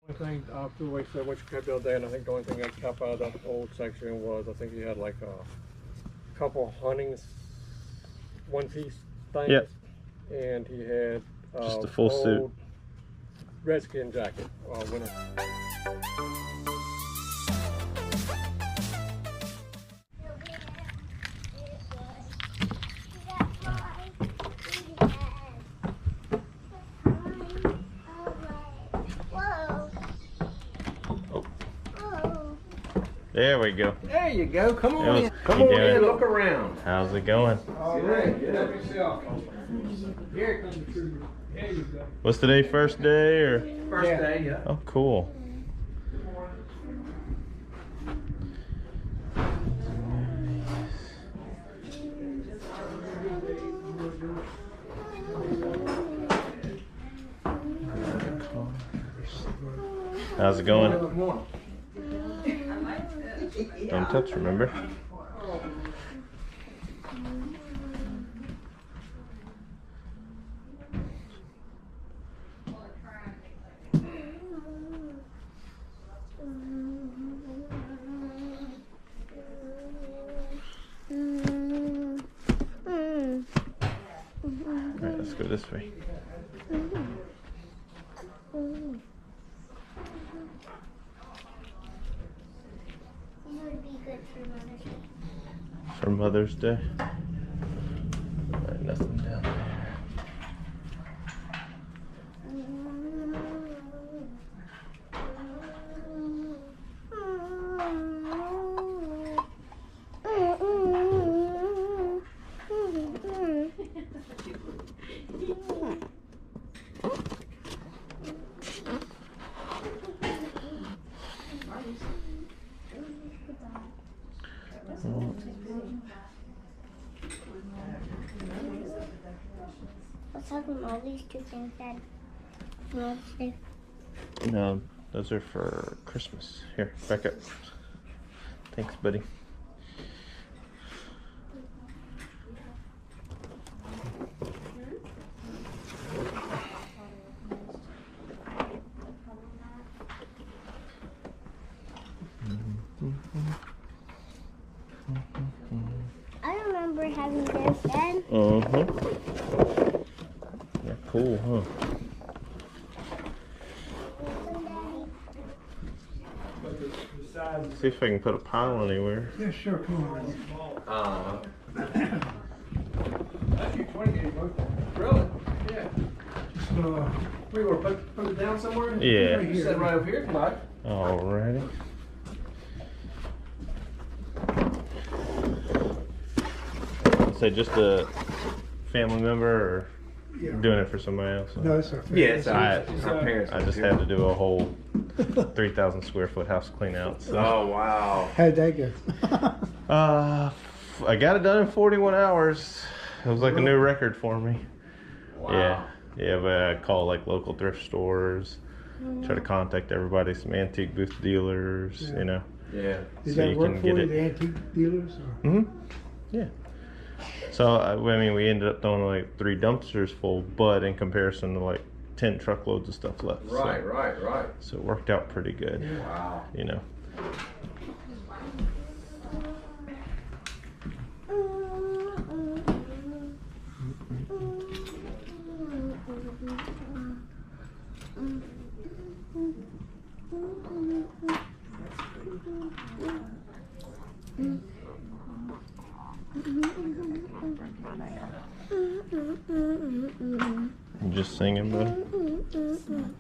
One thing, after we said what you kept the other day, and I think the only thing I kept out of that old section was I think he had like a couple hunting one-piece things. Yep. And he had just a full suit. Redskin jacket, winter. There we go. There you go. Come on in. Come on in. Look around. How's it going? Good. Here comes the trigger. There you go. What's today? First day or? First day, yeah. Oh, cool. How's it going? Don't touch, remember? Alright, let's go this way. For Mother's Day. Alright, nothing down there. What's up with all these two things that Mother's Day? No, those are for Christmas. Here, back up. Thanks, buddy. I remember having this then. They're cool, huh? See if I can put a pile anywhere. Yeah, sure, come on. That's your 20 gauge, really? Yeah. Just, we were put it down somewhere? Yeah. Right here. Set right over here, if you like. Alrighty. Say just a family member or doing it for somebody else? No, it's our family. Yeah, it's our parents. I just had to do a whole 3,000 square foot house clean out. So. Oh, wow. How'd that go? I got it done in 41 hours. It was like a new record for me. Wow. Yeah, but I call like local thrift stores, try to contact everybody, some antique booth dealers, you know. Yeah. Does So that you work can for get you, it. the antique dealers? Or? Yeah. So, I mean, we ended up throwing like 3 dumpsters full, but in comparison to like 10 truckloads of stuff left. Right, so, right. So it worked out pretty good. Wow. You know. You just singing, buddy?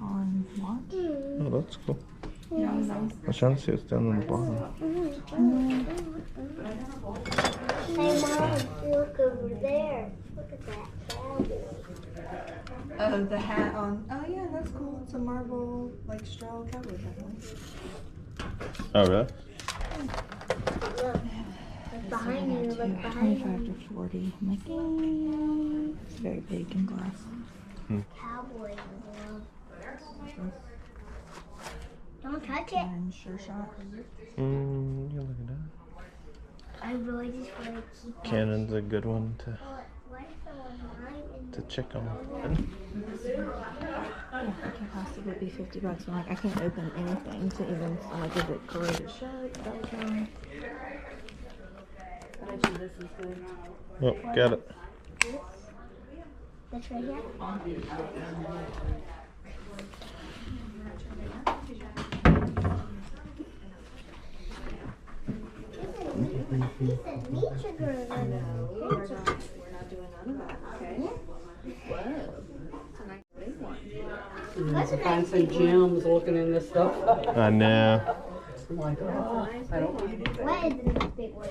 On what? Oh, that's cool. Yeah, I was trying to see what's down on the bottom. Hey Mom, look over there. Look at that cowboy. Oh, the hat on. Oh yeah, that's cool. It's a marble, like straw cowboy hat. Oh, really? Look. Look behind you, look behind 25 you. to 40. I'm like, eh. It's very big in glass. Cowboy glove. Don't touch it. And sure shot. You look at that. I really just want to keep that. Canon's a good one to Why is the one mine in check on. It can't possibly be $50. I'm like, I can't open anything to even. I'm like, is it corroded shut? That was wrong. I bet you this is good. Oh, got it. This right here? He said meat sugar in it. We're not doing none of that, okay? Whoa. It's a nice big one. Find some gems looking in this stuff. I know. I'm like, oh, I don't need it. What is the next big one?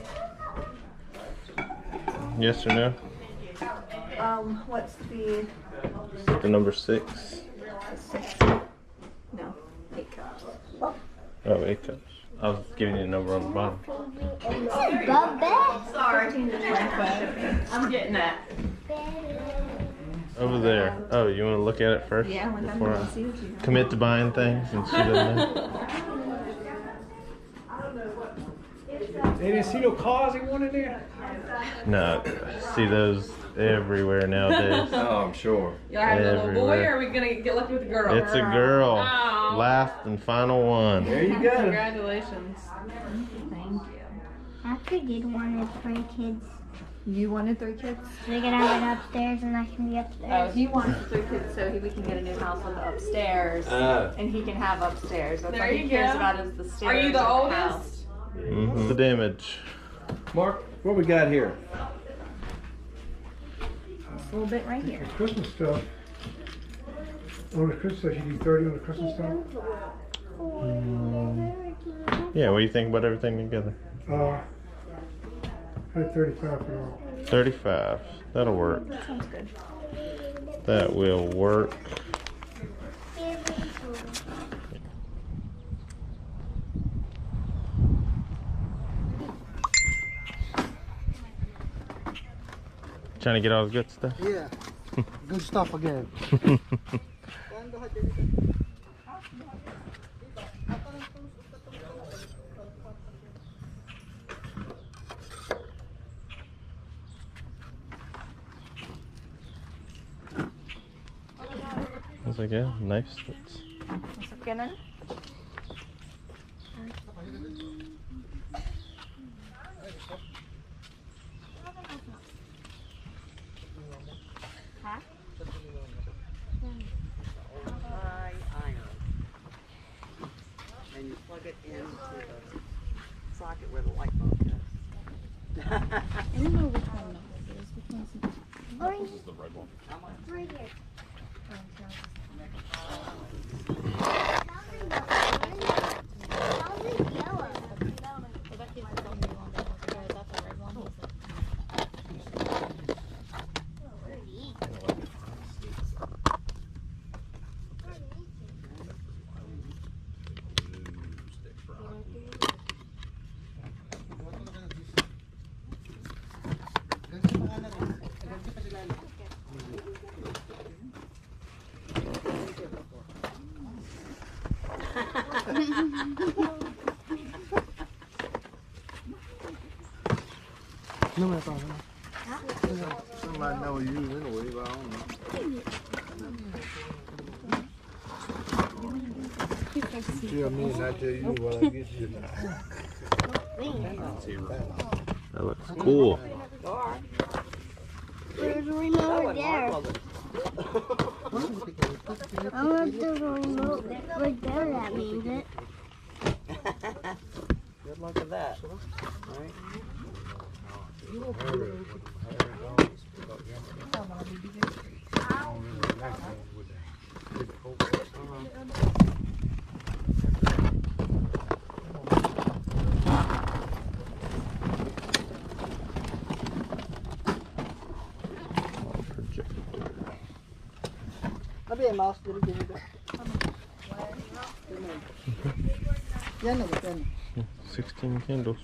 Yes or no? What's the The number 6. 6? No, 8 cups. Oh, 8 cups. I was giving you a number on the bottom. The best. Sorry. I'm getting that. Over there. Oh, you want to look at it first? Yeah, like I'm before gonna I see what you have. commit to buying things and she doesn't know? They didn't see no cars he wanted there? No, I see those everywhere nowadays. Oh, I'm sure. Y'all have a little boy, Everywhere. or are we gonna get lucky with a girl? It's a girl. Oh. Last and final one. There you go. Congratulations. Thank you. After did wanted 3 kids. You wanted 3 kids? So they can have it upstairs and I can be Oh, upstairs. he wants 3 kids so we can get a new house with upstairs, and he can have upstairs. That's There all he you cares go. about is the stairs. Are you the of house. oldest? The damage. Mark, what we got here? This little bit right here. Christmas stuff. On the Christmas stuff, you do 30 on the Christmas stuff? Yeah, what do you think about everything together? I had 35 for it all. 35. That'll work. Sounds good. That will work. Trying to get all the good stuff? Yeah. Good stuff again. I was like, yeah, knife sticks. What's up, Gunnar? Iron. And you plug it into the socket where the light bulb is. I don't know which one this is. Which one's This is the red one. Right here. How's it yellow? No, that's all. Somebody know you anyway, but I don't know. Tell me and I tell you what I get you. That looks cool. There's a remote there. I want the remote right there, that means it. Good luck with that. Right? Sabihin, mouse, dito, dito. Yan na, yan. 16 candles.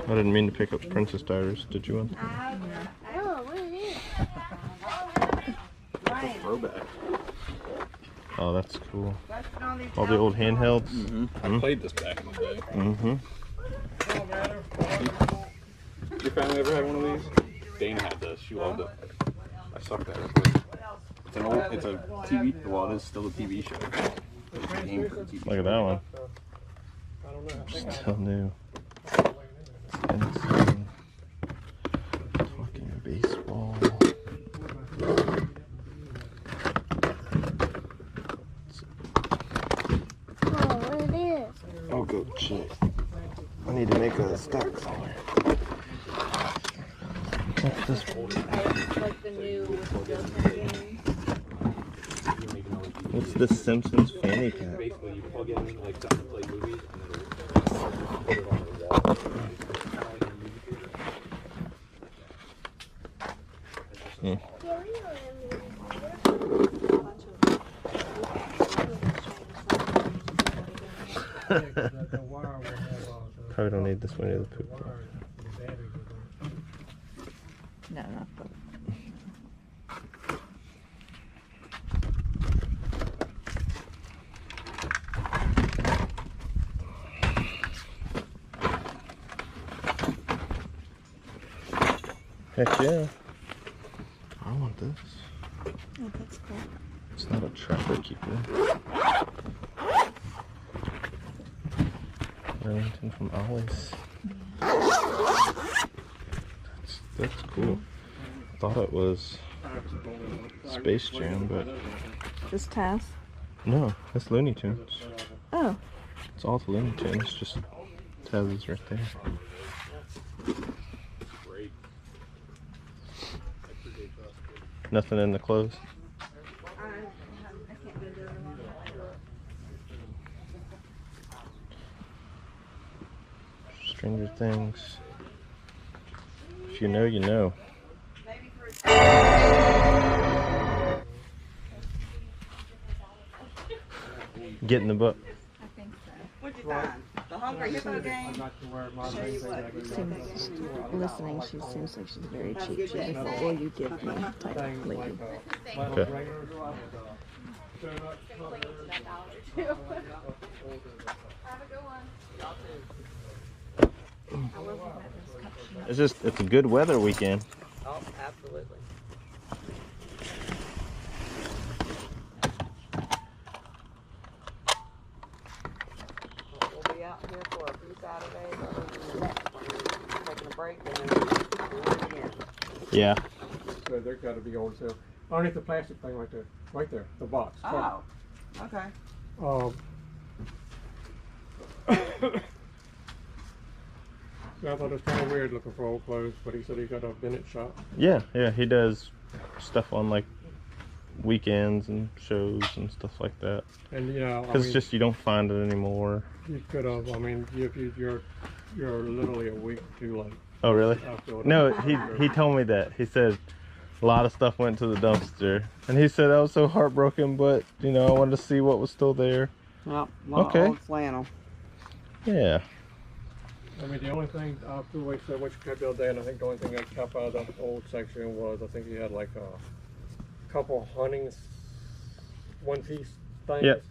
I didn't mean to pick up Princess Diaries. Did you want? Oh, what is it? Throwback. Oh, that's cool. All the old handhelds. I played this back in the day. Your family ever had one of these? Dana had this. She loved it. I suck at it. But it's a TV. Well, it is still a TV show. It's a game for a TV Look show. at that one. I don't know. Still new. Insane. Fucking baseball. Oh, what it is? Oh, go check. I need to make a stack somewhere. What's this? Like the new game. What's this Simpsons fanny pack? Basically, you plug in like something to play movies, and then it'll put it on the wall. Probably don't need this one either. Poop. No, not the. Heck yeah. I want this. Oh, that's cool. It's not a trapper keeper. Remington from Ollie's. That's cool. I thought it was Space Jam, but This Taz. no, that's Looney Tunes. Oh. It's all the Looney Tunes, just Taz is right there. Nothing in the clothes. Stranger Things. If you know, you know. Get in the book. I think so. What'd you find? The Hungry Hippo game? Listening, she seems like she's very cheap. She's like, what will you give me? Type lady. Okay. It's a good weather weekend. Oh, absolutely. We'll be out here for a few Saturdays. Other than the next one, taking a break and then doing it again. Yeah. So they're got to be old. So underneath the plastic thing right there, the box. Oh, okay. So I thought it was kind of weird looking for old clothes, but he said he got a Bennett shop. Yeah, he does stuff on like weekends and shows and stuff like that. And you know, Because it's just you don't find it anymore. you could have. I mean, you're literally a week too late. Oh really? After No, he told me that. He said a lot of stuff went to the dumpster, and he said I was so heartbroken, but you know I wanted to see what was still there. Well, a lot Okay. of old flannel. Yeah. I mean, the only thing after we said what you kept the other day, and I think the only thing I kept out of the old section was I think he had like a couple hunting one-piece things, Yep.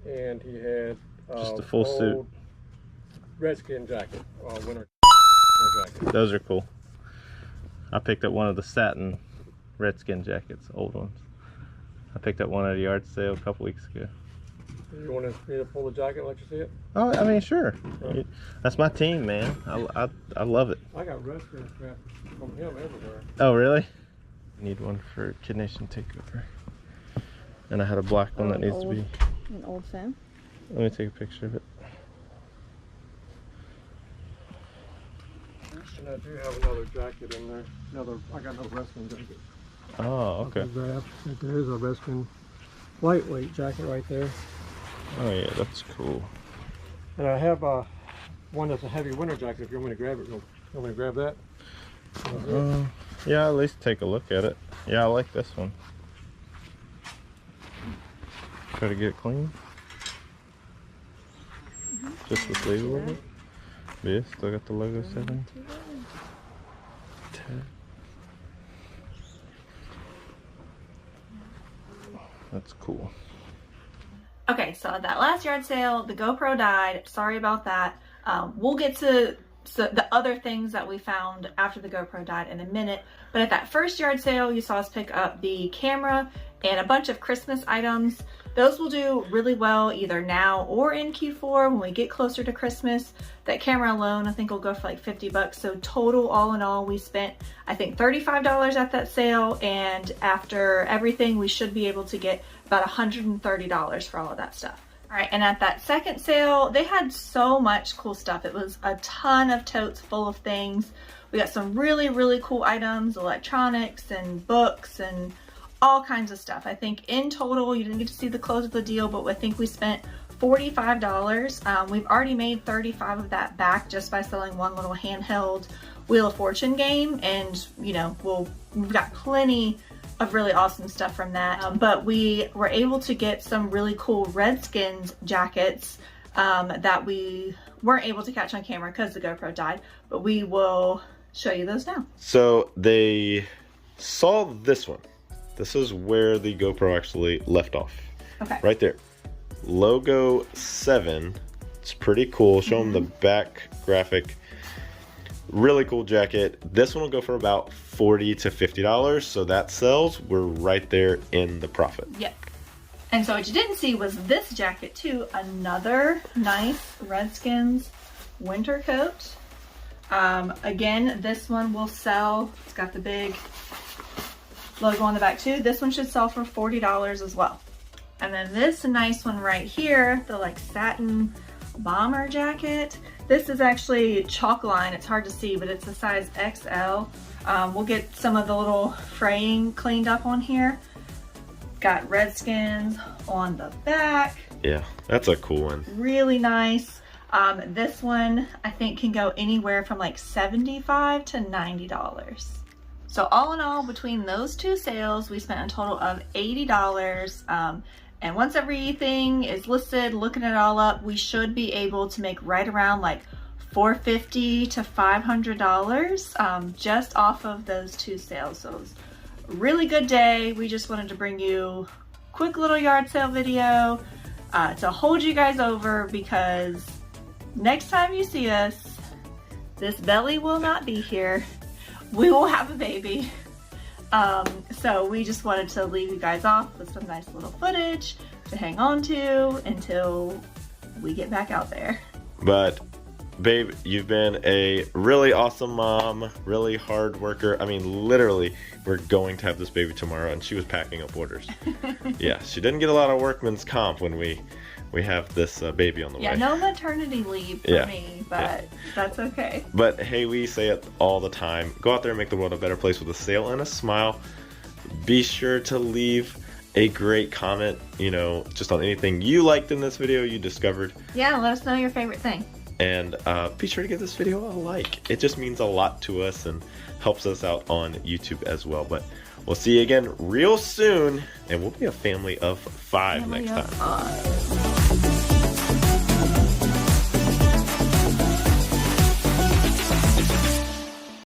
and he had Just a full suit. old Redskin jacket, winter jacket. Those are cool. I picked up one of the satin Redskin jackets, old ones. I picked up one at a yard sale a couple weeks ago. You want me to pull the jacket and let you see it? Oh, I mean, sure. That's my team, man. I love it. I got Redskin crap from him everywhere. Oh, really? Need one for Kid Nation Takeover. And I had a black one that needs to be. An old fan. Let me take a picture of it. And I do have another jacket in there. I got another Redskin jacket. Oh, okay. There is a Redskin lightweight jacket right there. Oh yeah, that's cool. And I have one that's a heavy winter jacket. If you want me to grab it, you want me to grab that? Yeah, at least take a look at it. Yeah, I like this one. Try to get it clean. Just the sleeve a little bit. Yeah, still got the logo set in. That's cool. Okay, so at that last yard sale, the GoPro died. Sorry about that. We'll get to the other things that we found after the GoPro died in a minute. But at that first yard sale, you saw us pick up the camera and a bunch of Christmas items. Those will do really well either now or in Q4 when we get closer to Christmas. That camera alone, I think will go for like 50 bucks. So total, all in all, we spent, I think, $35 at that sale. And after everything, we should be able to get about $130 for all of that stuff. All right, and at that second sale, they had so much cool stuff. It was a ton of totes full of things. We got some really, really cool items, electronics and books and all kinds of stuff. I think in total, you didn't get to see the close of the deal, but I think we spent $45. We've already made 35 of that back just by selling one little handheld Wheel of Fortune game. And, you know, we've got plenty of really awesome stuff from that. But we were able to get some really cool Redskins jackets that we weren't able to catch on camera because the GoPro died, but we will show you those now. So they saw this one. This is where the GoPro actually left off. Okay. Right there. Logo 7. It's pretty cool. Show them the back graphic. Really cool jacket. This one will go for about $40 to $50. So that sells. We're right there in the profit. Yep. And so what you didn't see was this jacket too. Another nice Redskins winter coat. Again, this one will sell. It's got the big logo on the back too. This one should sell for $40 as well. And then this nice one right here, the like satin bomber jacket. This is actually chalk line. It's hard to see, but it's a size XL. We'll get some of the little fraying cleaned up on here. Got Redskins on the back. Yeah, that's a cool one. Really nice. This one I think can go anywhere from like $75 to $90. So all in all, between those two sales, we spent a total of $80. And once everything is listed, looking it all up, we should be able to make right around like $450 to $500 just off of those two sales. So it was a really good day. We just wanted to bring you a quick little yard sale video to hold you guys over, because next time you see us, this belly will not be here. We will have a baby. So we just wanted to leave you guys off with some nice little footage to hang on to until we get back out there. But babe, you've been a really awesome mom, really hard worker. I mean, literally, we're going to have this baby tomorrow, and she was packing up orders. Yeah, she didn't get a lot of workman's comp when we have this baby on the way. Yeah, no maternity leave for me, but that's okay. But hey, we say it all the time. Go out there and make the world a better place with a sale and a smile. Be sure to leave a great comment, you know, just on anything you liked in this video, you discovered. Yeah, let us know your favorite thing. And be sure to give this video a like. It just means a lot to us and helps us out on YouTube as well. But we'll see you again real soon, and we'll be a family of 5 next time.